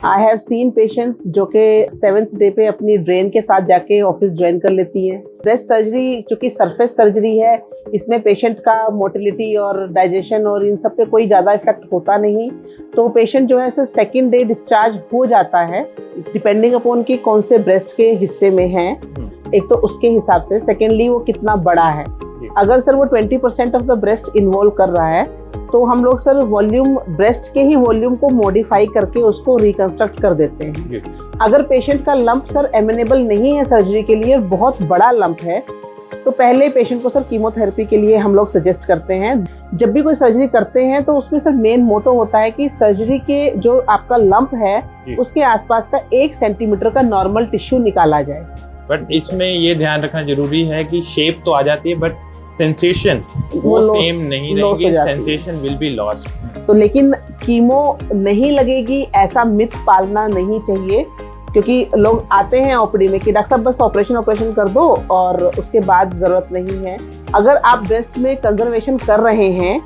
I have seen patients जो कि 7th day पे अपनी ड्रेन के साथ जाके ऑफिस ज्वाइन कर लेती हैं। ब्रेस्ट सर्जरी चूँकि सरफेस सर्जरी है, इसमें पेशेंट का मोटिलिटी और डाइजेशन और इन सब पे कोई ज़्यादा इफेक्ट होता नहीं, तो पेशेंट जो है 2nd डे डिस्चार्ज हो जाता है डिपेंडिंग अपॉन कि कौन से ब्रेस्ट के हिस्से में है, एक तो उसके हिसाब से, सेकेंडली वो कितना बड़ा है। अगर सर वो 20% ऑफ द ब्रेस्ट इन्वॉल्व कर रहा है तो हम लोग सर वॉल्यूम, ब्रेस्ट के ही वॉल्यूम को मॉडिफाई करके उसको रिकंस्ट्रक्ट कर देते हैं। अगर पेशेंट का लंप सर एमिनेबल नहीं है सर्जरी के लिए, बहुत बड़ा लंप है, तो पहले पेशेंट को सर कीमोथेरेपी के लिए हम लोग सजेस्ट करते हैं। जब भी कोई सर्जरी करते हैं तो उसमें सर मेन मोटो होता है कि सर्जरी के जो आपका लंप है उसके आसपास का 1 सेंटीमीटर का नॉर्मल टिश्यू निकाला जाए। बट इसमें ये ध्यान रखना जरूरी है कि शेप तो आ जाती है बट सेंसेशन वो सेम नहीं रहेगी, सेंसेशन विल बी लॉस्ट। तो लेकिन कीमो नहीं लगेगी ऐसा मिथ पालना नहीं चाहिए, क्योंकि लोग आते हैं ओपीडी में कि डॉक्टर साहब बस ऑपरेशन कर दो और उसके बाद ज़रूरत नहीं है। अगर आप ब्रेस्ट में कंजर्वेशन कर रहे हैं,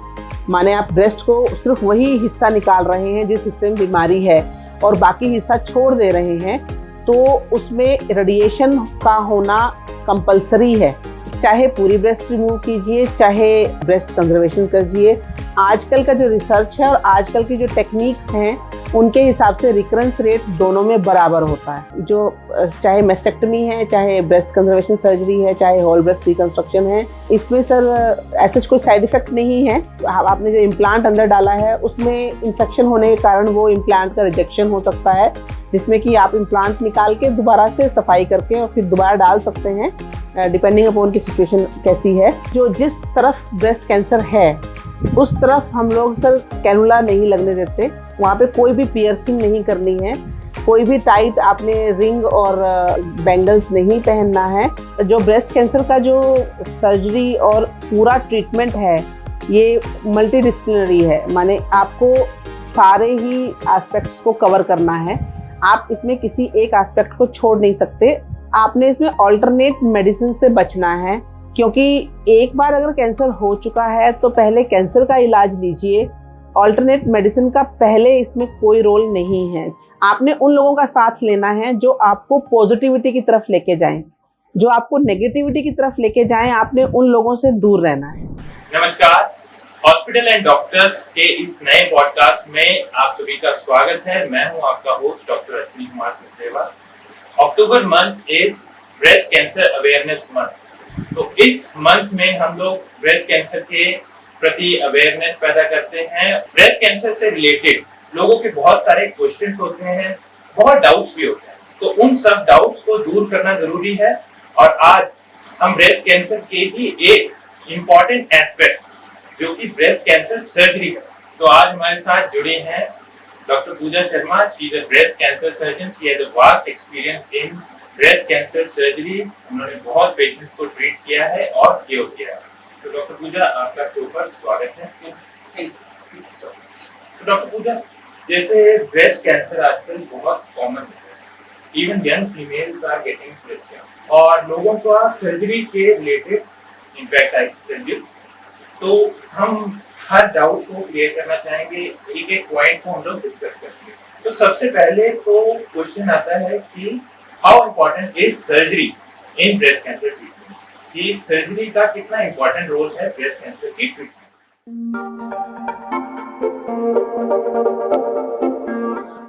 माने आप ब्रेस्ट को सिर्फ वही हिस्सा निकाल रहे हैं जिस हिस्से में बीमारी है और बाकी हिस्सा छोड़ दे रहे हैं, तो उसमें रेडिएशन का होना कंपलसरी है। चाहे पूरी ब्रेस्ट रिमूव कीजिए, चाहे ब्रेस्ट कंजर्वेशन कीजिए, आजकल का जो रिसर्च है और आजकल की जो टेक्निक्स हैं उनके हिसाब से रिकरेंस रेट दोनों में बराबर होता है। जो चाहे मेस्टेक्टमी है, चाहे ब्रेस्ट कंजर्वेशन सर्जरी है, चाहे होल ब्रेस्ट रिकंस्ट्रक्शन है, इसमें सर ऐसा कोई साइड इफेक्ट नहीं है। आपने जो इम्प्लांट अंदर डाला है उसमें इन्फेक्शन होने के कारण वो इम्प्लांट का रिजेक्शन हो सकता है, जिसमें कि आप इम्प्लांट निकाल के दोबारा से सफाई करके और फिर दोबारा डाल सकते हैं, डिपेंडिंग अपॉन की सिचुएशन कैसी है। जो जिस तरफ ब्रेस्ट कैंसर है उस तरफ हम लोग सर कैनुला नहीं लगने देते, वहाँ पे कोई भी पियर्सिंग नहीं करनी है, कोई भी टाइट आपने रिंग और बैंगल्स नहीं पहनना है। जो ब्रेस्ट कैंसर का जो सर्जरी और पूरा ट्रीटमेंट है ये मल्टीडिसिप्लिनरी है, माने आपको सारे ही एस्पेक्ट्स को कवर करना है, आप इसमें किसी एक एस्पेक्ट को छोड़ नहीं सकते। आपने इसमें ऑल्टरनेट मेडिसिन से बचना है, क्योंकि एक बार अगर कैंसर हो चुका है तो पहले कैंसर का इलाज लीजिए, ऑल्टरनेट मेडिसिन का पहले इसमें कोई रोल नहीं है। आपने उन लोगों का साथ लेना है जो आपको पॉजिटिविटी की तरफ लेके जाएं, जो आपको नेगेटिविटी की तरफ लेके जाएं, आपने उन लोगों से दूर रहना है। नमस्कार, हॉस्पिटल एंड डॉक्टर्स के इस नए पॉडकास्ट में आप सभी का स्वागत है। मैं हूं आपका host doctor Ashwini Kumar Sachdeva. October month is breast cancer awareness month. तो इस मंथ में हम लोग ब्रेस्ट कैंसर के प्रति अवेयरनेस पैदा करते हैं। ब्रेस्ट कैंसर से रिलेटेड लोगों के बहुत सारे क्वेश्चंस होते हैं, बहुत डाउट्स भी होते हैं, तो उन सब डाउट्स को दूर करना जरूरी है। और आज हम ब्रेस्ट कैंसर के ही एक इम्पॉर्टेंट एस्पेक्ट जो कि ब्रेस्ट कैंसर सर्जरी है, तो आज हमारे साथ जुड़े हैं doctor Pooja Sharma. She is a breast cancer surgeon. She has a vast experience in breast cancer surgery. उन्होंने बहुत पेशेंट्स को ट्रीट किया है और क्योर किया है। तो डॉक्टर पूजा, आपका शो पर स्वागत है। Thank you so much. तो डॉक्टर पूजा, जैसे ब्रेस्ट कैंसर आजकल बहुत कॉमन है, even young females are getting breast cancer, और लोगों का सर्जरी के related in fact I tell you, तो हम हर डाउट को क्लियर करना चाहेंगे, एक एक पॉइंट को हम लोग डिस्कस करेंगे। तो सबसे पहले तो क्वेश्चन आता है कि how important is surgery in breast cancer treatment, कि सर्जरी का कितना इम्पोर्टेंट रोल है ब्रेस्ट कैंसर की ट्रीटमेंट।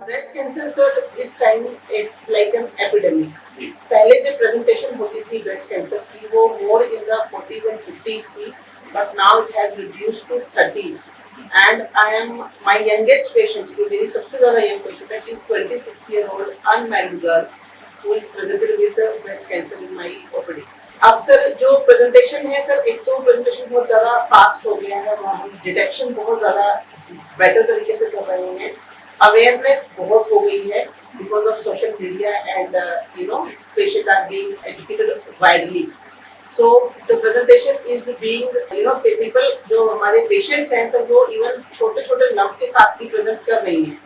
ब्रेस्ट कैंसर सर इस time is like an epidemic. पहले जो प्रेजेंटेशन होती थी ब्रेस्ट कैंसर की वो मोर in the 40s and 50s थी, but now it has reduced to 30s. And I am my youngest patient, जो मेरी सबसे ज़्यादा young patient है, she is 26-year-old unmarried girl who is presented with breast cancer in my OPD. अब sir जो presentation है sir, एक तो प्रेजेंटेशन बहुत ज़्यादा फास्ट हो गया है, वहाँ हम डिटेक्शन बहुत ज़्यादा बेटर तरीके से कर रहे हैं, अवेयरनेस बहुत हो गई है because of social media and patient are being educated widely. So the presentation is being, people जो हमारे पेशेंट्स हैं सर, वो इवन छोटे छोटे लम्प के साथ भी प्रेजेंट कर रही हैं,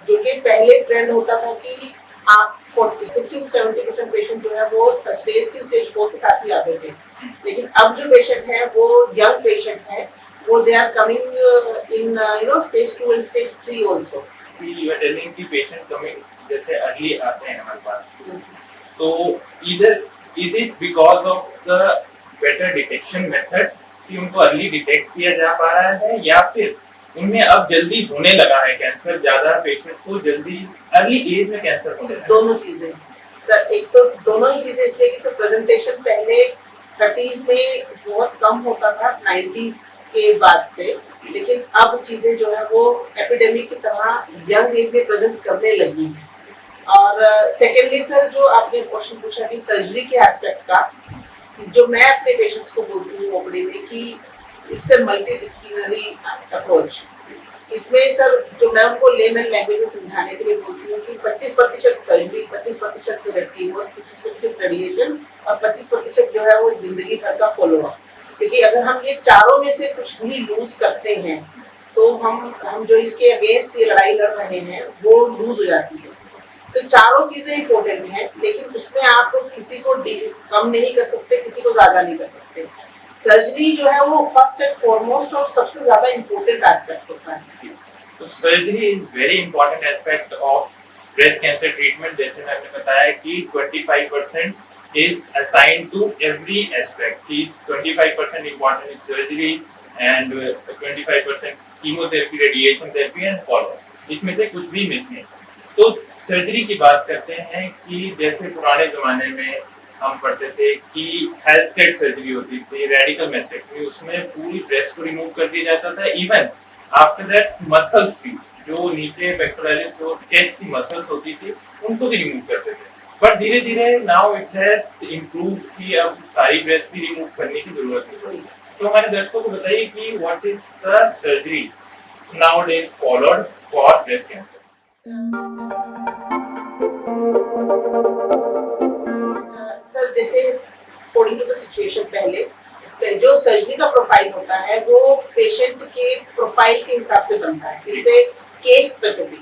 जो कि पहले ट्रेंड होता था कि आप 60 to 70% पेशेंट जो है वो स्टेज 3 स्टेज 4 के साथ ही आते थे, लेकिन अब जो पेशेंट हैं वो यंग पेशेंट हैं, वो they are coming in stage 2 and stage 3 also. कि यू आर टेलिंग कि पेशेंट कमिंग जैसे अर्ली आते हैं हमारे पास, तो इधर is it because of the better detection methods कि उनको अर्ली डिटेक्ट किया जा पा रहा है, या फिर उनमें अब जल्दी होने लगा है कैंसर, ज्यादा पेशेंट्स को जल्दी अर्ली एज में कैंसर होने लगा? दोनों चीजें सर, एक तो दोनों ही चीजें इसलिए कि सर प्रेजेंटेशन पहले 30s में बहुत कम होता था 90s के बाद से, लेकिन अब चीजें जो है वो एपिडेमिक की तरह यंग एज में प्रेजेंट करने लगी हैं। और सेकेंडली सर जो आपने क्वेश्चन पूछा कि सर्जरी के एस्पेक्ट का, जो मैं अपने पेशेंट्स को बोलती हूँ ओपीडी में कि it's a multi disciplinary approach. इसमें सर जो मैं उनको लेमन लैंग्वेज में समझाने के लिए बोलती हूँ कि 25% सर्जरी, 25% कीमो, 25% रेडिएशन और 25% जो है वो जिंदगी भर का फॉलोअप। क्योंकि अगर हम ये चारों में से कुछ भी लूज करते हैं तो हम जो इसके अगेंस्ट ये लड़ाई लड़ रहे हैं वो लूज हो जाती है। तो चारों चीजें इंपॉर्टेंट हैं, लेकिन उसमें आप किसी को कम नहीं कर सकते, किसी को ज्यादा नहीं कर सकते। सर्जरी जो है वो फर्स्ट एंड फॉरमोस्ट और सबसे ज्यादा इम्पोर्टेंट एस्पेक्ट होता है। तो surgery is very important aspect of breast cancer treatment. जैसे मैंने बताया कि 25% is assigned to every aspect, is 25% important in surgery and 25% chemotherapy, radiation therapy and follow up. इसमें से कुछ भी मिस नहीं। तो सर्जरी की बात करते हैं कि जैसे पुराने जमाने में हम पढ़ते थे कि हेल्स्केट सर्जरी होती थी, रेडिकल मैस्टेक्टमी, उसमें पूरी ब्रेस्ट को रिमूव कर दिया जाता था। इवन आफ्टर दैट मसल्स भी, जो नीचे पेक्टोरलिस जो चेस्ट की मसल्स होती थी उनको भी रिमूव करते थे। बट धीरे धीरे नाउ इट हैज इम्प्रूव कि अब सारी ब्रेस्ट भी रिमूव करने की जरूरत नहीं पड़ी। तो हमारे दर्शकों को बताइए कि what is the surgery nowadays followed for breast cancer. Sir जैसे अकॉर्डिंग टू द सिचुएशन, पहले जो सर्जरी का प्रोफाइल होता है वो पेशेंट के प्रोफाइल के हिसाब से बनता है। इससे केस स्पेसिफिक,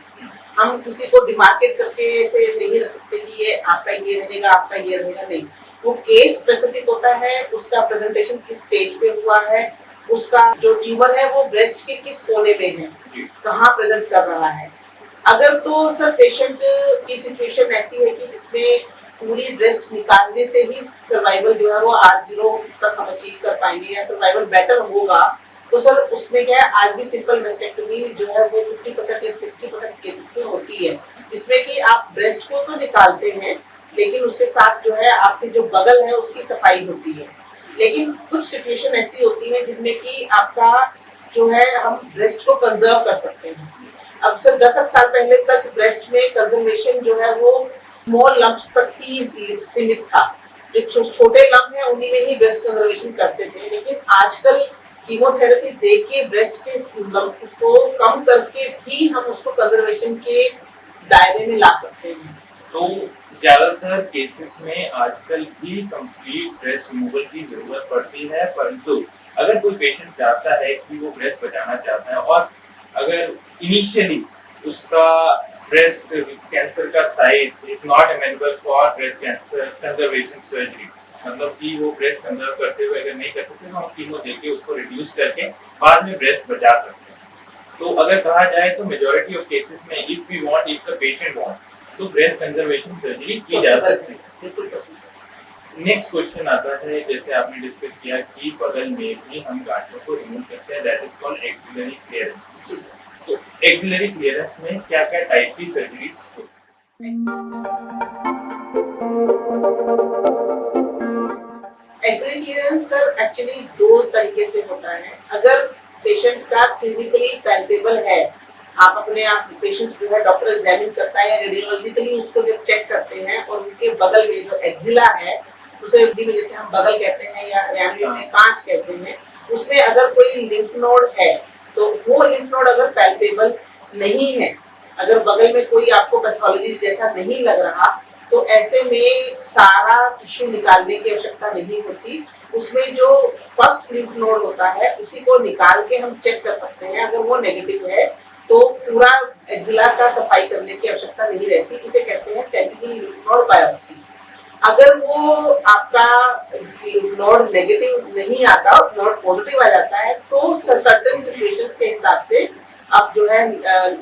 हम किसी को डिमार्केट करके ऐसे नहीं रख सकते कि ये आपका ये रहेगा, आपका ये रहेगा, नहीं। वो केस स्पेसिफिक होता है, उसका प्रेजेंटेशन किस स्टेज पे हुआ है, उसका जो ट्यूमर है वो ब्रेस्ट के किस कोने में है, कहाँ प्रेजेंट कर रहा है। अगर तो सर पेशेंट की सिचुएशन ऐसी है कि जिसमें पूरी ब्रेस्ट निकालने से ही सर्वाइवल जो है वो R0 तक हम अचीव कर पाएंगे या सर्वाइवल बेटर होगा, तो सर उसमें क्या है, आज भी सिंपल मेस्टेक्टोमी जो है वो 50% या 60% केसेस में होती है, जिसमें कि आप ब्रेस्ट को तो निकालते हैं लेकिन उसके साथ जो है आपकी जो बगल है उसकी सफाई होती है। लेकिन कुछ सिचुएशन ऐसी होती है जिनमें कि आपका जो है हम ब्रेस्ट को कंजर्व कर सकते हैं। अब सर 10 साल पहले तक ब्रेस्ट में कंजर्वेशन जो है वो स्मॉल लंप्स तक ही सीमित था। जो छोटे लंप हैं उन्हीं में ही ब्रेस्ट कंजर्वेशन करते थे, लेकिन आजकल कीमोथेरेपी दे के ब्रेस्ट के लंप को कम करके भी हम उसको कंजर्वेशन के दायरे में ला सकते हैं। तो ज्यादातर केसेस में आजकल भी कंप्लीट ब्रेस्ट रिमूवल की जरूरत पड़ती है, परंतु अगर कोई पेशेंट चाहता है कि वो ब्रेस्ट बचाना चाहता है और अगर इनिशियली उसका ब्रेस्ट कैंसर का size is not अमेनेबल for breast cancer conservation surgery, मतलब कि वो ब्रेस्ट कंजर्व करते हुए अगर नहीं कर सकते तो हम कीमो देके उसको रिड्यूस करके बाद में ब्रेस्ट बचा सकते हैं। तो अगर कहा जाए तो मेजॉरिटी ऑफ केसेस में if we want, if the patient want, तो ब्रेस्ट कंजर्वेशन सर्जरी की जा सकती है। बिल्कुल पॉसिबल। नेक्स्ट क्वेश्चन आता है, जैसे आपने डिस्कस किया कि बगल में भी हम गांठों को रिमूव करते हैं, that is called axillary clearance. तो एक्सिलरी क्लियरेंस में क्या क्या टाइप की सर्जरीज होती हैं? एक्सिलरी क्लियरेंस सर एक्चुअली 2 तरीके से होता है। अगर पेशेंट का क्लिनिकली पैल्पेबल है, आप अपने आप पेशेंट जो है डॉक्टर एग्जामिन करता है या रेडियोलॉजिकली उसको जब चेक करते हैं और उनके बगल में जो एक्सिला है, उसे हिंदी में जैसे हम बगल कहते हैं या हरियाणवी में कांच कहते हैं, उसमें अगर कोई लिम्फ नोड है तो वो लिम्फ नोड अगर पैल्पेबल नहीं है, अगर बगल में कोई आपको पैथोलॉजी जैसा नहीं लग रहा, तो ऐसे में सारा टिश्यू निकालने की आवश्यकता नहीं होती। उसमें जो फर्स्ट लिम्फ नोड होता है उसी को निकाल के हम चेक कर सकते हैं। अगर वो नेगेटिव है तो पूरा एक्सिला का सफाई करने की आवश्यकता नहीं रहती। इसे कहते हैं सेंटिनल लिम्फ नोड बायोप्सी। अगर वो आपका नोड नेगेटिव नहीं आता, नोड पॉजिटिव आ जाता है, तो सर्टेन सिचुएशंस के हिसाब से आप जो है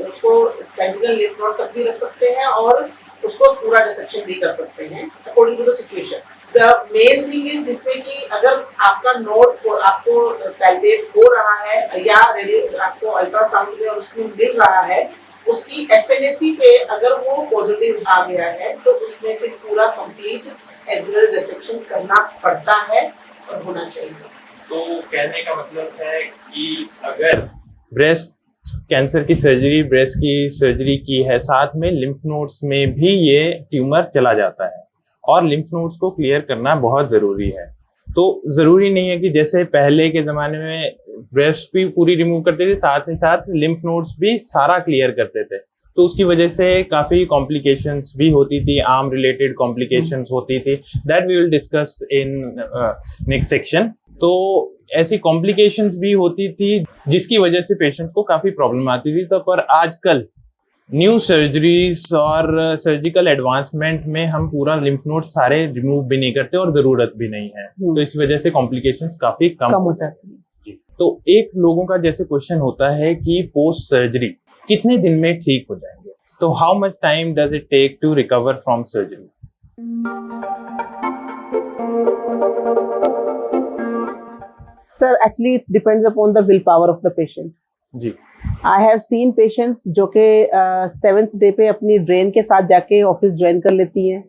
उसको सेंट्रल लिम्फ नोड तक भी रख सकते हैं और उसको पूरा डिसेक्शन भी कर सकते हैं according to the situation. The main thing is जिसमें कि अगर आपका नोड आपको पैल्पेट हो रहा है या आपको अल्ट्रासाउंड में और उसमें मिल रहा है, उसकी एफएनएसी पे अगर वो पॉजिटिव आ गया है तो उसमें फिर पूरा कंप्लीट एक्सियल डिसेक्शन करना पड़ता है और होना चाहिए। तो कहने का मतलब है कि अगर ब्रेस्ट कैंसर की सर्जरी, ब्रेस्ट की सर्जरी की है, साथ में लिम्फ नोड्स में भी ये ट्यूमर चला जाता है और लिम्फ नोड्स को क्लियर करना बहुत जरूरी है। तो जरूरी नहीं है कि जैसे पहले के जमाने में ब्रेस्ट भी पूरी रिमूव करते थे, साथ ही साथ लिम्फ नोड्स भी सारा क्लियर करते थे, तो उसकी वजह से काफी कॉम्प्लिकेशंस भी होती थी, आर्म रिलेटेड कॉम्प्लिकेशंस होती थी, that we will discuss in next section. तो ऐसी कॉम्प्लिकेशंस भी होती थी जिसकी वजह से पेशेंट्स को काफी प्रॉब्लम आती थी। तो पर आजकल न्यू सर्जरीज और सर्जिकल एडवांसमेंट में हम पूरा लिम्फ नोड सारे रिमूव भी नहीं करते और जरूरत भी नहीं है, तो इस वजह से कॉम्प्लिकेशंस काफी कम हो जाती है। तो एक लोगों का जैसे क्वेश्चन होता है कि पोस्ट सर्जरी कितने दिन में ठीक हो जाएंगे, तो how much time does it take to recover from surgery? Sir actually it depends upon the will power of the patient. जी, आई हैव सीन पेशेंट्स जो कि 7th डे पे अपनी ड्रेन के साथ जाके ऑफिस ज्वाइन कर लेती हैं,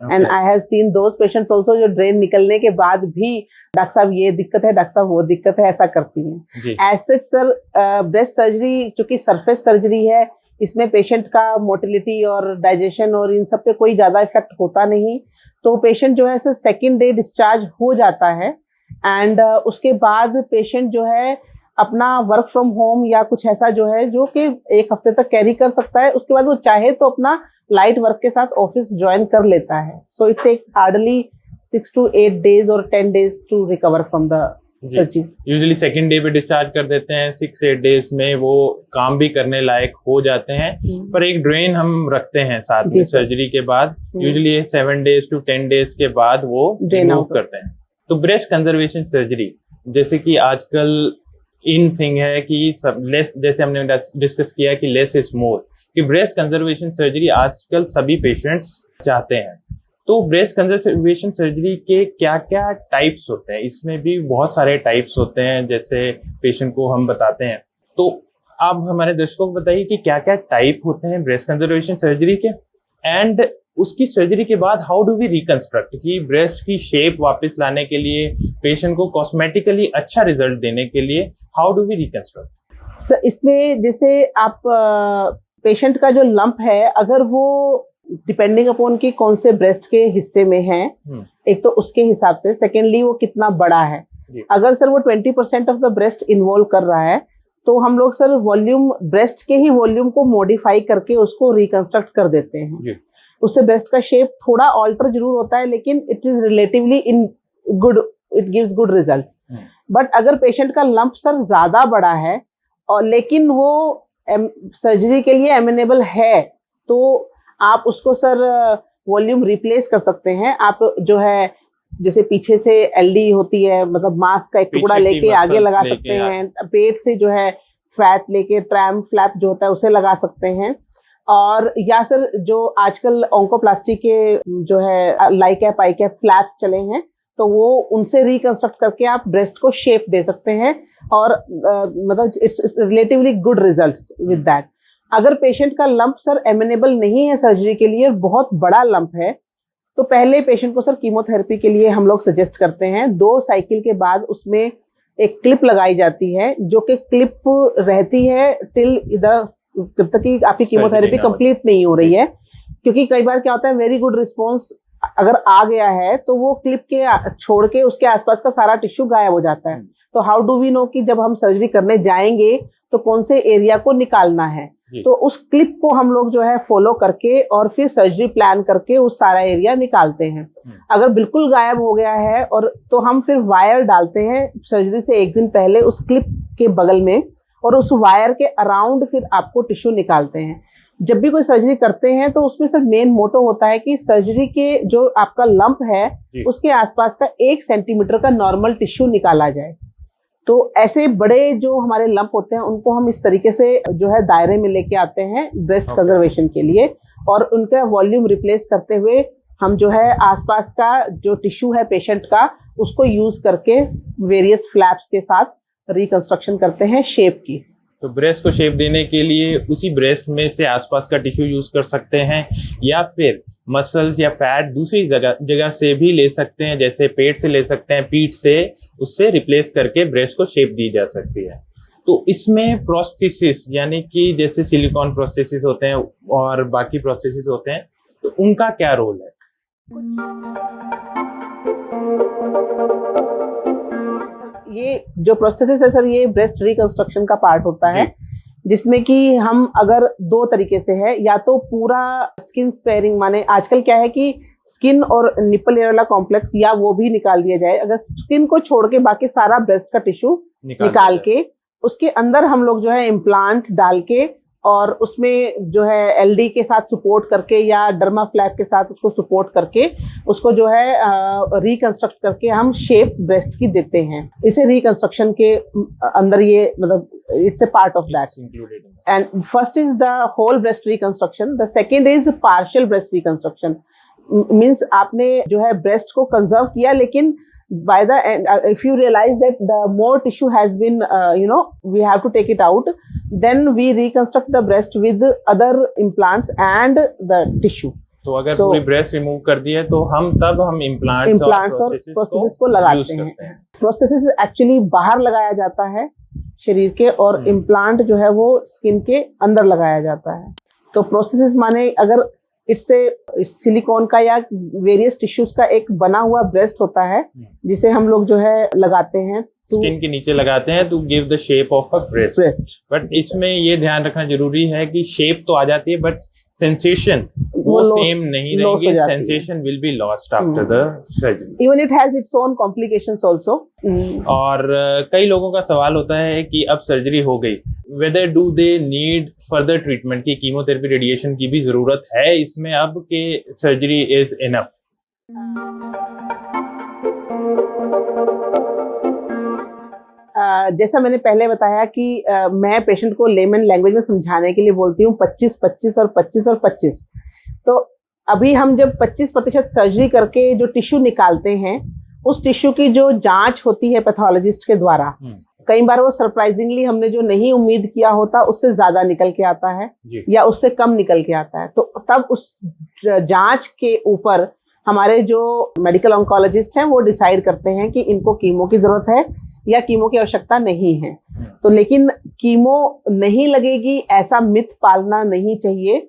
and I have seen those patients also जो ड्रेन निकलने के बाद भी डॉक्टर साहब ये दिक्कत है, डॉक्टर साहब वो दिक्कत है, ऐसा करती हैं। As such sir breast surgery चूंकि सरफेस सर्जरी है, इसमें पेशेंट का मोटिलिटी और डाइजेशन और इन सब पे कोई ज़्यादा इफेक्ट होता नहीं, तो पेशेंट जो है सर 2nd डे डिस्चार्ज हो जाता है एंड उसके बाद पेशेंट जो है अपना वर्क फ्रॉम होम या कुछ ऐसा जो है जो कि 1 हफ्ते तक कैरी कर सकता है, उसके बाद वो चाहे तो अपना लाइट वर्क के साथ ऑफिस ज्वाइन कर लेता है। So it takes hardly 6 to 8 days और 10 days to recover from the surgery. Usually 2nd day पे डिस्चार्ज कर देते हैं, 6-8 डेज में वो काम भी करने लायक हो जाते हैं, पर एक ड्रेन हम रखते हैं साथ में सर्जरी के बाद, यूजुअली 7 days to 10 days के बाद वो रिमूव करते हैं। तो ब्रेस्ट कंजर्वेशन सर्जरी जैसे कि आजकल इन थिंग है कि सब लेस, जैसे हमने डिस्कस किया कि लेस इज मोर, कि ब्रेस्ट कंजर्वेशन सर्जरी आजकल सभी पेशेंट्स चाहते हैं। तो ब्रेस्ट कंजर्वेशन सर्जरी के क्या क्या टाइप्स होते हैं, इसमें भी बहुत सारे टाइप्स होते हैं जैसे पेशेंट को हम बताते हैं। तो आप हमारे दर्शकों को बताइए कि क्या क्या टाइप होते हैं ब्रेस्ट कंजर्वेशन सर्जरी के, एंड उसकी सर्जरी के बाद हाउ डू वी रिकंस्ट्रक्ट, कि ब्रेस्ट की शेप वापस लाने के लिए, पेशेंट को कॉस्मेटिकली अच्छा रिजल्ट देने के लिए how do we reconstruct? Sir इसमें जैसे आप पेशेंट का जो लंप है, अगर वो डिपेंडिंग अपॉन कि कौन से ब्रेस्ट के हिस्से में है, एक तो उसके हिसाब से, सेकेंडली वो कितना बड़ा है। अगर सर वो 20% ऑफ द ब्रेस्ट इन्वॉल्व कर रहा है तो हम लोग सर वॉल्यूम, ब्रेस्ट के ही वॉल्यूम को मॉडिफाई करके उसको रिकंस्ट्रक्ट कर देते हैं। उससे ब्रेस्ट का शेप थोड़ा ऑल्टर जरूर होता है, लेकिन it is relatively in good, it gives good results. But अगर पेशेंट का लंप सर ज्यादा बड़ा है और लेकिन वो सर्जरी के लिए एमिनेबल है, तो आप उसको सर वॉल्यूम रिप्लेस कर सकते हैं। आप जो है जैसे पीछे से एलडी होती है, मतलब मांस का एक टुकड़ा लेके आगे लगा सकते हैं, पेट से जो है फैट लेके ट्रैम फ्लैप जो होता है उसे लगा सकते हैं, और या सर जो आजकल ओंकोप्लास्टी के जो है लाइकैप पाइकैप फ्लैप्स चले हैं, तो वो उनसे रिकंस्ट्रक्ट करके आप ब्रेस्ट को शेप दे सकते हैं, और मतलब it's relatively good results with that. अगर पेशेंट का लंप सर एमिनेबल नहीं है सर्जरी के लिए, बहुत बड़ा लंप है, तो पहले पेशेंट को सर कीमोथेरेपी के लिए हम लोग सजेस्ट करते हैं। 2 साइकिल के बाद उसमें एक क्लिप लगाई जाती है, जो कि क्लिप रहती है टिल जब तक कि आपकी कीमोथेरेपी कंप्लीट नहीं हो रही है, क्योंकि कई बार क्या होता है वेरी गुड रिस्पॉन्स अगर आ गया है तो वो क्लिप के छोड़ के उसके आसपास का सारा टिश्यू गायब हो जाता है। तो हाउ डू वी नो कि जब हम सर्जरी करने जाएंगे तो कौन से एरिया को निकालना है, तो उस क्लिप को हम लोग जो है फॉलो करके और फिर सर्जरी प्लान करके उस सारा एरिया निकालते हैं। अगर बिल्कुल गायब हो गया है और तो हम फिर वायर डालते हैं सर्जरी से 1 दिन पहले उस क्लिप के बगल में, और उस वायर के अराउंड फिर आपको टिश्यू निकालते हैं। जब भी कोई सर्जरी करते हैं तो उसमें सर मेन मोटो होता है कि सर्जरी के जो आपका लंप है उसके आसपास का 1 सेंटीमीटर का नॉर्मल टिश्यू निकाला जाए। तो ऐसे बड़े जो हमारे लंप होते हैं उनको हम इस तरीके से जो है दायरे में लेके आते हैं ब्रेस्ट कंजर्वेशन के लिए, और उनका वॉल्यूम रिप्लेस करते हुए हम जो है आसपास का जो टिश्यू है पेशेंट का उसको यूज करके वेरियस फ्लैप्स के साथ रिकंस्ट्रक्शन करते हैं शेप की। तो ब्रेस्ट को शेप देने के लिए उसी ब्रेस्ट में से आसपास का टिश्यू यूज कर सकते हैं, या फिर मसल्स या फैट दूसरी जगह से भी ले सकते हैं, जैसे पेट से ले सकते हैं, पीठ से, उससे रिप्लेस करके ब्रेस्ट को शेप दी जा सकती है। तो इसमें प्रोस्थेसिस यानी कि जैसे सिलिकॉन प्रोस्थेसिस होते हैं और बाकी प्रोस्थेसिस होते हैं, तो उनका क्या रोल है? ये जो प्रोस्थेसिस है सर, ये ब्रेस्ट रिकंस्ट्रक्शन का पार्ट होता है, जिसमें कि हम अगर दो तरीके से है, या तो पूरा स्किन स्पेयरिंग, माने आजकल क्या है कि स्किन और निपल एयर वाला कॉम्प्लेक्स या वो भी निकाल दिया जाए, अगर स्किन को छोड़ के बाकी सारा ब्रेस्ट का टिश्यू निकाल के उसके अंदर हम लोग जो है इम्प्लांट डाल के और उसमें जो है एलडी के साथ सपोर्ट करके या डर्मा फ्लैप के साथ उसको सपोर्ट करके उसको जो है रिकंस्ट्रक्ट करके हम शेप ब्रेस्ट की देते हैं। इसे रिकंस्ट्रक्शन के अंदर ये मतलब it's a part of that. And first is the whole breast reconstruction, the second is partial breast reconstruction. Means आपने जो है ब्रेस्ट को कंजर्व किया, लेकिन by the end if you realise that the more tissue has been we have to take it out, then we reconstruct the breast with other implants and the tissue. तो अगर पूरी breast remove कर दी है तो हम implants और prosthesis को लगाते हैं। प्रोस्थेसिस एक्चुअली बाहर लगाया जाता है शरीर के, और इम्प्लांट जो है वो स्किन के अंदर लगाया जाता है। तो प्रोस्थेसिस माने अगर इट्स ए सिलिकॉन का या वेरियस टिश्यूज का एक बना हुआ ब्रेस्ट होता है जिसे हम लोग जो है लगाते हैं स्किन के नीचे लगाते हैं to give the shape of a breast. But इसमें ये ध्यान रखना जरूरी है कि शेप तो आ जाती है बट सेंसेशन वो सेम नहीं रहेंगी, sensation will be lost after the surgery. Even it has its own complications also. और कई लोगों का सवाल होता है कि अब सर्जरी हो गई, whether do they need further treatment, की कीमोथेरेपी रेडिएशन की भी जरूरत है इसमें अब, कि सर्जरी इज इनफ? जैसा मैंने पहले बताया कि मैं पेशेंट को लेमन लैंग्वेज में समझाने के लिए बोलती हूँ 25-25 और 25 और 25। तो अभी हम जब 25% सर्जरी करके जो टिश्यू निकालते हैं, उस टिश्यू की जो जांच होती है पैथोलॉजिस्ट के द्वारा, कई बार वो सरप्राइजिंगली हमने जो नहीं उम्मीद किया होता उससे ज्यादा निकल के आता है या उससे कम निकल के आता है। तो तब उस जांच के ऊपर हमारे जो मेडिकल ऑन्कोलॉजिस्ट हैं वो डिसाइड करते हैं कि इनको कीमो की जरूरत है या कीमो की आवश्यकता नहीं है। तो लेकिन कीमो नहीं लगेगी ऐसा मिथ पालना नहीं चाहिए,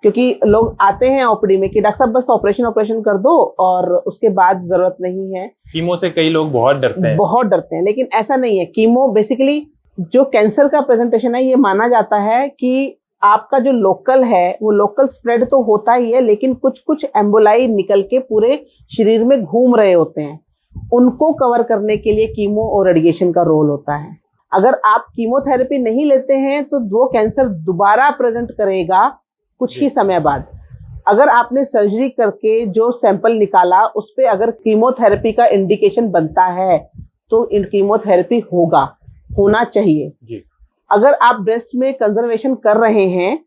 क्योंकि लोग आते हैं ओपीडी में कि डॉक्टर साहब बस ऑपरेशन कर दो और उसके बाद जरूरत नहीं है। कीमो से कई लोग बहुत डरते हैं, लेकिन ऐसा नहीं है। कीमो बेसिकली जो कैंसर का प्रेजेंटेशन है, ये माना जाता है कि आपका जो लोकल है वो लोकल स्प्रेड तो होता ही है, लेकिन कुछ कुछ एम्बोलाई निकल के पूरे शरीर में घूम रहे होते हैं, उनको कवर करने के लिए कीमो और रेडिएशन का रोल होता है। अगर आप कीमोथेरेपी नहीं लेते हैं तो वो कैंसर दोबारा प्रेजेंट करेगा कुछ ही समय बाद। अगर आपने सर्जरी करके जो सैंपल निकाला उस पे अगर कीमोथेरेपी का इंडिकेशन बनता है तो कीमोथेरेपी होना चाहिए जी। अगर आप ब्रेस्ट में कंजर्वेशन कर रहे हैं,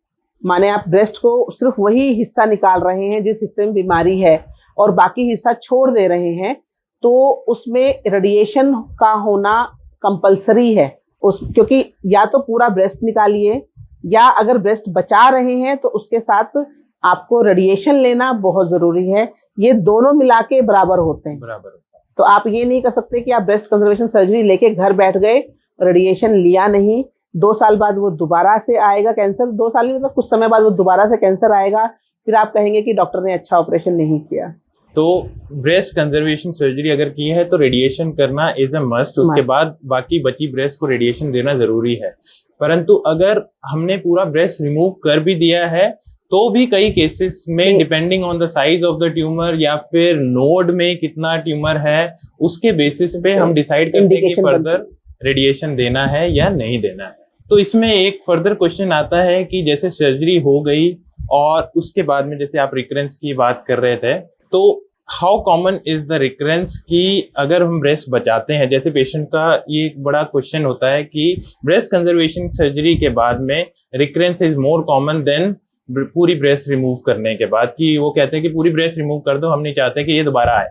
माने आप ब्रेस्ट को सिर्फ वही हिस्सा निकाल रहे हैं जिस हिस्से में बीमारी है और बाकी हिस्सा छोड़ दे रहे हैं, तो उसमें रेडिएशन का होना कंपलसरी है। क्योंकि या तो पूरा ब्रेस्ट निकालिए, या अगर ब्रेस्ट बचा रहे हैं तो उसके साथ आपको रेडिएशन लेना बहुत जरूरी है। ये दोनों मिला के बराबर होते हैं। तो आप ये नहीं कर सकते कि आप ब्रेस्ट कंजर्वेशन सर्जरी लेके घर बैठ गए, रेडिएशन लिया नहीं, 2 साल बाद वो दोबारा से आएगा कैंसर, 2 साल मतलब कुछ समय बाद वो दोबारा से कैंसर आएगा, फिर आप कहेंगे कि डॉक्टर ने अच्छा ऑपरेशन नहीं किया। तो ब्रेस्ट कंजर्वेशन सर्जरी अगर की है तो रेडिएशन करना इज अ मस्ट, उसके बाद बाकी बची ब्रेस्ट को रेडिएशन देना जरूरी है। परंतु अगर हमने पूरा ब्रेस्ट रिमूव कर भी दिया है तो भी कई केसेस में depending on the size of the tumour या फिर नोड में कितना ट्यूमर है, उसके बेसिस पे हम डिसाइड करते हैं कि फर्दर रेडिएशन देना है या नहीं देना है। तो इसमें एक फर्दर क्वेश्चन आता है कि जैसे सर्जरी हो गई और उसके बाद में जैसे आप रिकरेंस की बात कर रहे थे, तो how common is the recurrence कि अगर हम ब्रेस्ट बचाते हैं, जैसे पेशेंट का ये एक बड़ा क्वेश्चन होता है कि ब्रेस्ट कंजर्वेशन सर्जरी के बाद में recurrence is more common than पूरी ब्रेस्ट रिमूव करने के बाद, कि वो कहते हैं कि पूरी ब्रेस्ट रिमूव कर दो, हम नहीं चाहते कि ये दोबारा आए।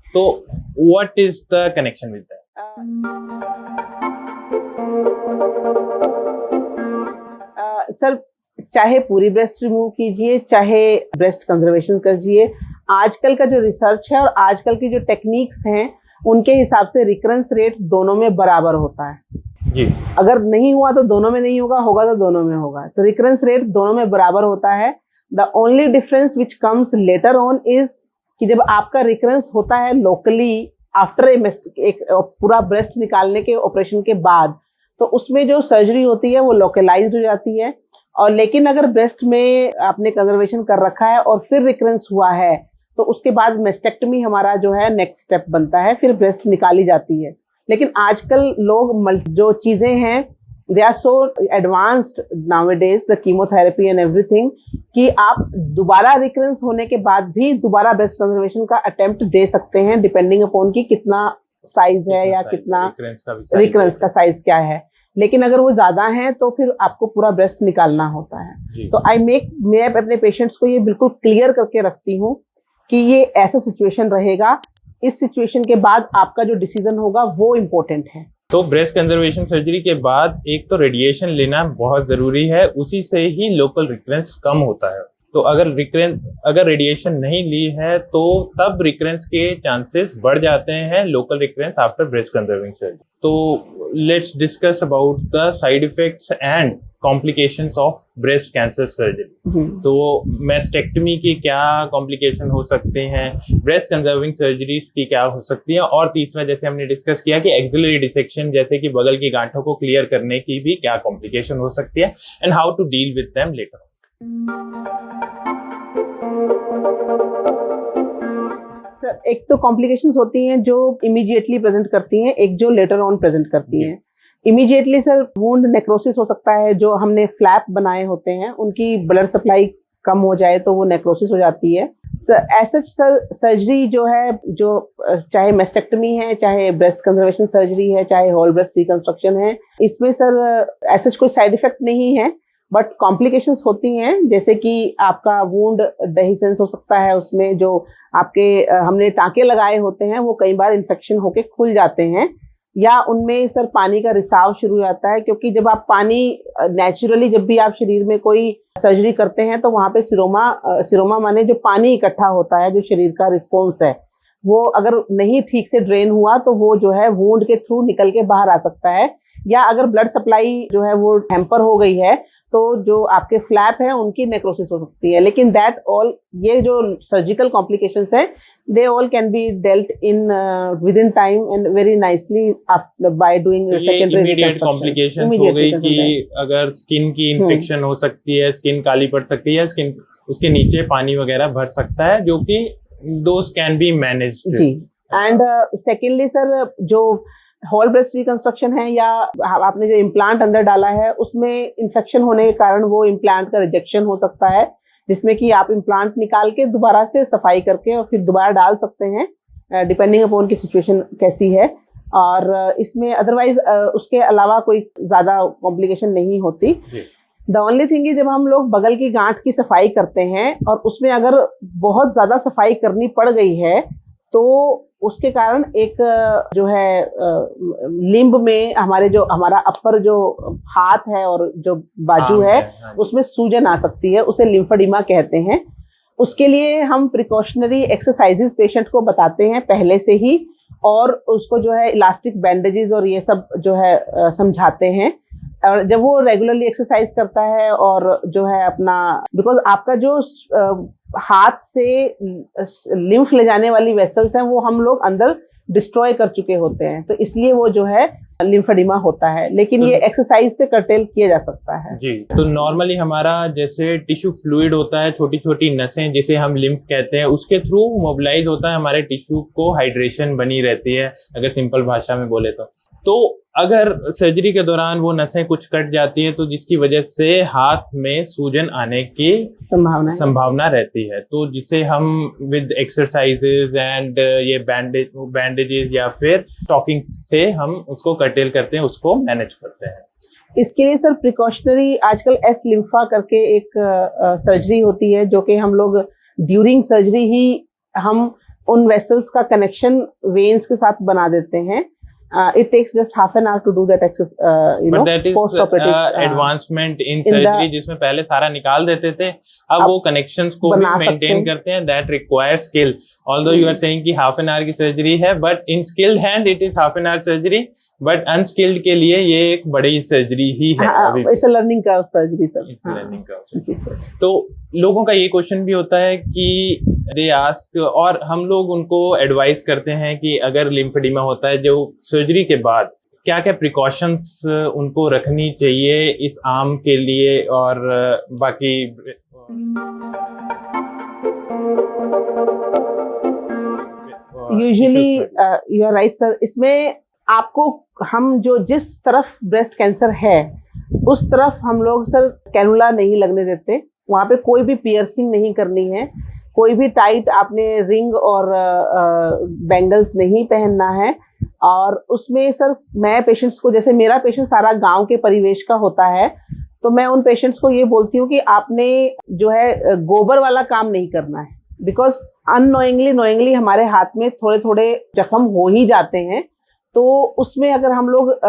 तो what is the connection with that? Sir, चाहे पूरी ब्रेस्ट रिमूव कीजिए, चाहे ब्रेस्ट कंजर्वेशन कीजिए, आजकल का जो रिसर्च है और आजकल की जो टेक्निक्स हैं उनके हिसाब से रिकरेंस रेट दोनों में बराबर होता है जी। अगर नहीं हुआ तो दोनों में नहीं होगा, होगा तो दोनों में होगा। तो रिकरेंस रेट दोनों में बराबर होता है। The only difference which comes later on is कि जब आपका रिकरेंस होता है लोकली आफ्टर एक पूरा ब्रेस्ट निकालने के ऑपरेशन के बाद, तो उसमें जो सर्जरी होती है वो लोकलाइज्ड हो जाती है। और लेकिन अगर ब्रेस्ट में आपने कंजर्वेशन कर रखा है और फिर रिकरेंस हुआ है तो उसके बाद मेस्टेक्टमी हमारा जो है नेक्स्ट स्टेप बनता है, फिर ब्रेस्ट निकाली जाती है। लेकिन आजकल लोग जो चीज़ें हैं they are so advanced nowadays, the chemotherapy and everything, कि आप दोबारा रिकरेंस होने के बाद भी दोबारा ब्रेस्ट कंजर्वेशन का अटेम्प्ट दे सकते हैं, डिपेंडिंग अपॉन कि कितना साइज है या कितना रिकरेंस का साइज क्या है। लेकिन अगर वो ज्यादा है तो फिर आपको पूरा ब्रेस्ट निकालना होता है। तो मैं अपने पेशेंट्स को ये बिल्कुल क्लियर करके रखती हूँ कि ये ऐसा सिचुएशन रहेगा, इस सिचुएशन के बाद आपका जो डिसीजन होगा वो इम्पोर्टेंट है। तो ब्रेस्ट कंजर्वेशन सर्जरी के बाद एक तो रेडिएशन लेना बहुत जरूरी है, उसी से ही लोकल रिकरेंस कम होता है। तो अगर रेडिएशन नहीं ली है तो तब रिकरेंस के चांसेस बढ़ जाते हैं, local recurrence after breast conserving surgery. तो let's discuss about the side effects and complications of breast cancer surgery. तो मेस्टेक्टमी की क्या कॉम्प्लिकेशन हो सकते हैं, ब्रेस्ट कंजर्विंग सर्जरीज की क्या हो सकती है, और तीसरा जैसे हमने डिस्कस किया कि एक्सिलरी डिसेक्शन जैसे कि बगल की गांठों को क्लियर करने की भी क्या कॉम्प्लिकेशन हो सकती है, and how to deal with them later. Sir, एक तो कॉम्प्लिकेशंस होती हैं जो इमीडिएटली प्रेजेंट करती हैं, एक जो लेटर ऑन प्रेजेंट करती हैं। इमीडिएटली सर वुंड नेक्रोसिस हो सकता है, जो हमने फ्लैप बनाए होते हैं उनकी ब्लड सप्लाई कम हो जाए तो वो नेक्रोसिस हो जाती है। सर ऐसा सर सर्जरी जो है, जो चाहे मेस्टेक्टमी है, चाहे ब्रेस्ट कंजर्वेशन सर्जरी है, चाहे होल ब्रेस्ट रिकंस्ट्रक्शन है, इसमें सर ऐसा कोई साइड इफेक्ट नहीं है, बट कॉम्प्लिकेशंस होती हैं, जैसे कि आपका वुंड डेहिसेंस हो सकता है, उसमें जो आपके हमने टाँके लगाए होते हैं वो कई बार इन्फेक्शन होके खुल जाते हैं, या उनमें सर पानी का रिसाव शुरू हो जाता है, क्योंकि जब आप पानी नेचुरली जब भी आप शरीर में कोई सर्जरी करते हैं तो वहाँ पे सिरोमा माने जो पानी इकट्ठा होता है, जो शरीर का रिस्पॉन्स है, वो अगर नहीं ठीक से ड्रेन हुआ तो वो जो है वुंड के थ्रू निकल के बाहर आ सकता है, या अगर ब्लड सप्लाई जो है वो हैम्पर हो गई है तो जो आपके फ्लैप हैं उनकी नेक्रोसिस हो सकती है। लेकिन दैट ऑल, ये जो सर्जिकल कॉम्प्लिकेशंस हैं, they all can be dealt in with in time and very nicely by doing secondary immediate complications हो गई कि अगर स्किन की इन्फेक्शन हो सकती है, स्किन काली पड़ सकती है, स्किन उसके नीचे पानी वगैरह भर सकता है, जो कि those can be managed जी। एंड सेकेंडली सर जो होल ब्रेस्ट रिकंस्ट्रक्शन है या आपने जो इम्प्लांट अंदर डाला है उसमें इन्फेक्शन होने के कारण वो इम्प्लांट का रिजेक्शन हो सकता है, जिसमें कि आप इम्प्लांट निकाल के दोबारा से सफाई करके और फिर दोबारा डाल सकते हैं, डिपेंडिंग अपॉन की सिचुएशन कैसी है। और इसमें अदरवाइज उसके अलावा कोई ज़्यादा कॉम्प्लिकेशन नहीं होती। द ओनली थिंग है जब हम लोग बगल की गांठ की सफाई करते हैं और उसमें अगर बहुत ज़्यादा सफाई करनी पड़ गई है तो उसके कारण एक जो है लिम्ब में हमारा अपर जो हाथ है और जो बाजू है उसमें सूजन आ सकती है, उसे लिम्फेडिमा कहते हैं। उसके लिए हम प्रिकॉशनरी एक्सरसाइजेस पेशेंट को बताते हैं पहले से ही, और उसको जो है इलास्टिक बैंडेजेस और ये सब जो है समझाते हैं। और जब वो रेगुलरली एक्सरसाइज करता है और जो है अपना, बिकॉज आपका जो हाथ से लिम्फ ले जाने वाली वेसल्स हैं वो हम लोग अंदर डिस्ट्रॉय कर चुके होते हैं, तो इसलिए वो जो है लिम्फेडिमा होता है, लेकिन ये एक्सरसाइज से कर्टेल किया जा सकता है जी। तो नॉर्मली हमारा जैसे टिश्यू फ्लूइड होता है, छोटी छोटी नसें जिसे हम लिम्फ कहते हैं, उसके थ्रू मोबिलाइज होता है हमारे टिश्यू को, हाइड्रेशन बनी रहती है अगर सिंपल भाषा में बोले तो अगर सर्जरी के दौरान वो नसें कुछ कट जाती हैं तो जिसकी वजह से हाथ में सूजन आने की संभावना रहती है, तो जिसे हम विद एक्सरसाइजेज एंड ये बैंडेजेस या फिर स्टॉकिंग से हम उसको कर्टेल करते हैं, उसको मैनेज करते हैं। इसके लिए सर प्रिकॉशनरी आजकल एस लिम्फा करके एक सर्जरी होती है, जो कि हम लोग ड्यूरिंग सर्जरी ही हम उन वेसल्स का कनेक्शन वेन्स के साथ बना देते हैं। It takes just half an hour to do that exercise, but that is advancement in surgery, जिसमें पहले सारा निकाल देते थे, अब वो connections को भी maintain करते हैं। That requires skill. Although you are saying कि half an hour की surgery है, but in skilled hand it is half an hour surgery, but unskilled के लिए ये एक बड़ी surgery ही है। It's a learning curve surgery sir. It's a learning curve। जी सर। तो लोगों का ये क्वेश्चन भी होता है कि दे आस्क, और हम लोग उनको एडवाइस करते हैं कि अगर लिम्फेडिमा होता है जो सर्जरी के बाद क्या क्या प्रिकॉशंस उनको रखनी चाहिए इस आर्म के लिए और बाकी। Usually you are right sir, इसमें आपको हम जो जिस तरफ ब्रेस्ट कैंसर है उस तरफ हम लोग सर कैनुला नहीं लगने देते, वहाँ पे कोई भी पियर्सिंग नहीं करनी है, कोई भी टाइट आपने रिंग और बैंगल्स नहीं पहनना है। और उसमें सर मैं पेशेंट्स को, जैसे मेरा पेशेंट सारा गांव के परिवेश का होता है, तो मैं उन पेशेंट्स को ये बोलती हूँ कि आपने जो है गोबर वाला काम नहीं करना है, बिकॉज अननोइंगली हमारे हाथ में थोड़े थोड़े जख्म हो ही जाते हैं। तो उसमें अगर हम लोग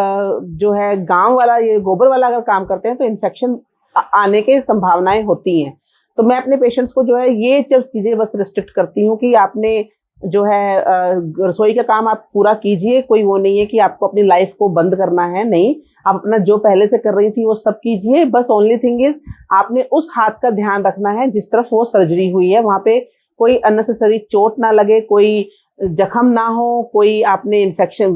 जो है गांव वाला ये गोबर वाला अगर काम करते हैं तो इन्फेक्शन आने के संभावनाएं होती हैं। तो मैं अपने पेशेंट्स को जो है ये जब चीज़ें बस रिस्ट्रिक्ट करती हूँ कि आपने जो है रसोई का काम आप पूरा कीजिए, कोई वो नहीं है कि आपको अपनी लाइफ को बंद करना है, नहीं, आप अपना जो पहले से कर रही थी वो सब कीजिए। बस ओनली थिंग इज आपने उस हाथ का ध्यान रखना है जिस तरफ वो सर्जरी हुई है, वहाँ पे कोई अननेसेसरी चोट ना लगे, कोई जख्म ना हो, कोई आपने इन्फेक्शन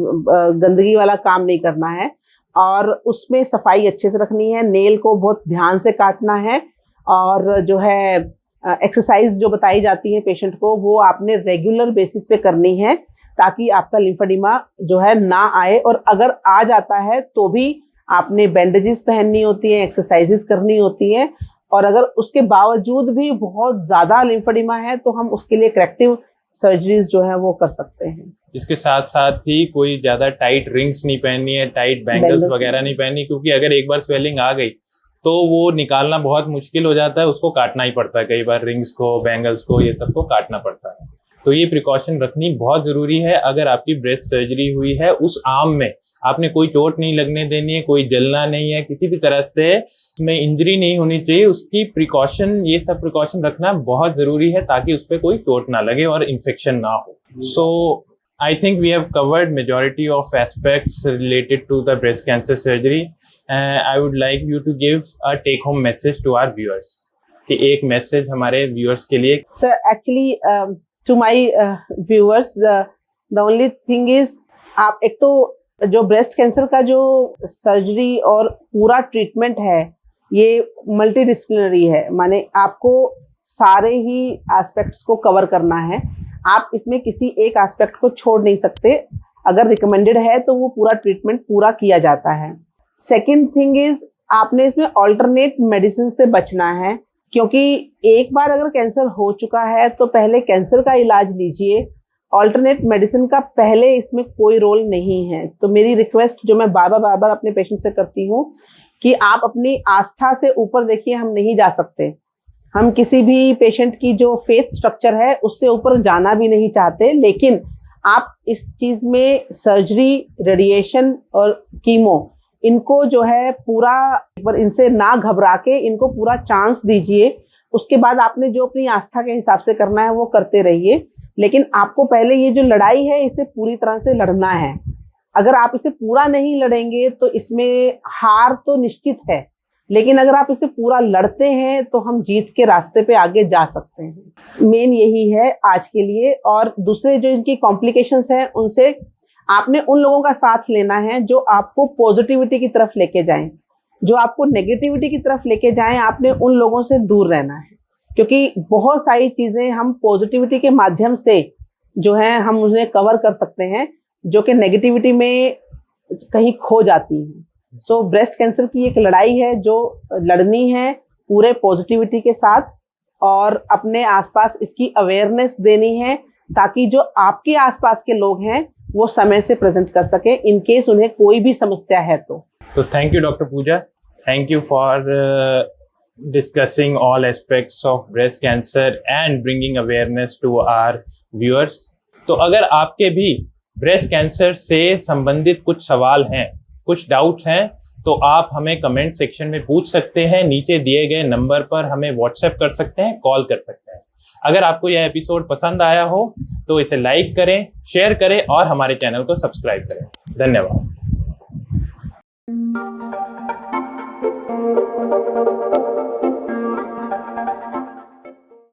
गंदगी वाला काम नहीं करना है। और उसमें सफाई अच्छे से रखनी है, नेल को बहुत ध्यान से काटना है, और जो है एक्सरसाइज जो बताई जाती है पेशेंट को वो आपने रेगुलर बेसिस पे करनी है, ताकि आपका लिम्फेडिमा जो है ना आए, और अगर आ जाता है तो भी आपने बैंडेजेस पहननी होती हैं, एक्सरसाइजेस करनी होती हैं। और अगर उसके बावजूद भी बहुत ज़्यादा लिम्फेडिमा है तो हम उसके लिए करेक्टिव सर्जरीज जो है वो कर सकते हैं। इसके साथ साथ ही कोई ज़्यादा टाइट रिंग्स नहीं पहननी है, टाइट बैंगल्स वगैरह नहीं पहननी, क्योंकि अगर एक बार स्वेलिंग आ गई तो वो निकालना बहुत मुश्किल हो जाता है, उसको काटना ही पड़ता है कई बार, रिंग्स को, बैंगल्स को, ये सबको काटना पड़ता है। तो ये प्रिकॉशन रखनी बहुत ज़रूरी है। अगर आपकी ब्रेस्ट सर्जरी हुई है, उस आर्म में आपने कोई चोट नहीं लगने देनी है, कोई जलना नहीं है, किसी भी तरह से उसमें इंजरी नहीं होनी चाहिए, उसकी प्रिकॉशन, ये सब प्रिकॉशन रखना बहुत ज़रूरी है ताकि उस पर कोई चोट ना लगे और इन्फेक्शन ना हो। सो I think we have covered majority of aspects related to the breast cancer surgery. I would like you to give a take-home message to our viewers. कि एक मैसेज हमारे viewers के लिए। Sir, actually, to my viewers, the only thing is, आप एक तो जो breast cancer का जो सर्जरी और पूरा ट्रीटमेंट है ये मल्टी डिसिप्लिनरी है, माने आपको सारे ही एस्पेक्ट्स को कवर करना है, आप इसमें किसी एक एस्पेक्ट को छोड़ नहीं सकते। अगर रिकमेंडेड है तो वो पूरा ट्रीटमेंट पूरा किया जाता है। सेकंड थिंग इज, आपने इसमें ऑल्टरनेट मेडिसिन से बचना है, क्योंकि एक बार अगर कैंसर हो चुका है तो पहले कैंसर का इलाज लीजिए, ऑल्टरनेट मेडिसिन का पहले इसमें कोई रोल नहीं है। तो मेरी रिक्वेस्ट जो मैं बार बार अपने पेशेंट से करती हूँ कि आप अपनी आस्था से ऊपर देखिए, हम नहीं जा सकते, हम किसी भी पेशेंट की जो फेथ स्ट्रक्चर है उससे ऊपर जाना भी नहीं चाहते, लेकिन आप इस चीज़ में सर्जरी, रेडिएशन और कीमो, इनको जो है पूरा एक बार इनसे ना घबरा के इनको पूरा चांस दीजिए। उसके बाद आपने जो अपनी आस्था के हिसाब से करना है वो करते रहिए, लेकिन आपको पहले ये जो लड़ाई है इसे पूरी तरह से लड़ना है। अगर आप इसे पूरा नहीं लड़ेंगे तो इसमें हार तो निश्चित है, लेकिन अगर आप इसे पूरा लड़ते हैं तो हम जीत के रास्ते पे आगे जा सकते हैं। मेन यही है आज के लिए। और दूसरे जो इनकी कॉम्प्लिकेशंस हैं उनसे आपने उन लोगों का साथ लेना है जो आपको पॉजिटिविटी की तरफ लेके जाएं, जो आपको नेगेटिविटी की तरफ लेके जाएं, आपने उन लोगों से दूर रहना है, क्योंकि बहुत सारी चीज़ें हम पॉजिटिविटी के माध्यम से जो है हम उन्हें कवर कर सकते हैं, जो कि नेगेटिविटी में कहीं खो जाती हैं। सो ब्रेस्ट कैंसर की एक लड़ाई है जो लड़नी है पूरे पॉजिटिविटी के साथ, और अपने आसपास इसकी अवेयरनेस देनी है ताकि जो आपके आसपास के लोग हैं वो समय से प्रेजेंट कर सके इन केस उन्हें कोई भी समस्या है तो thank you doctor Pooja, thank you for discussing all aspects of breast cancer and bringing awareness to our viewers. तो अगर आपके भी ब्रेस्ट कैंसर से संबंधित कुछ सवाल हैं, कुछ डाउट्स हैं, तो आप हमें कमेंट सेक्शन में पूछ सकते हैं। नीचे दिए गए नंबर पर हमें व्हाट्सएप कर सकते हैं, कॉल कर सकते हैं। अगर आपको यह एपिसोड पसंद आया हो तो इसे लाइक करें, शेयर करें और हमारे चैनल को सब्सक्राइब करें। धन्यवाद।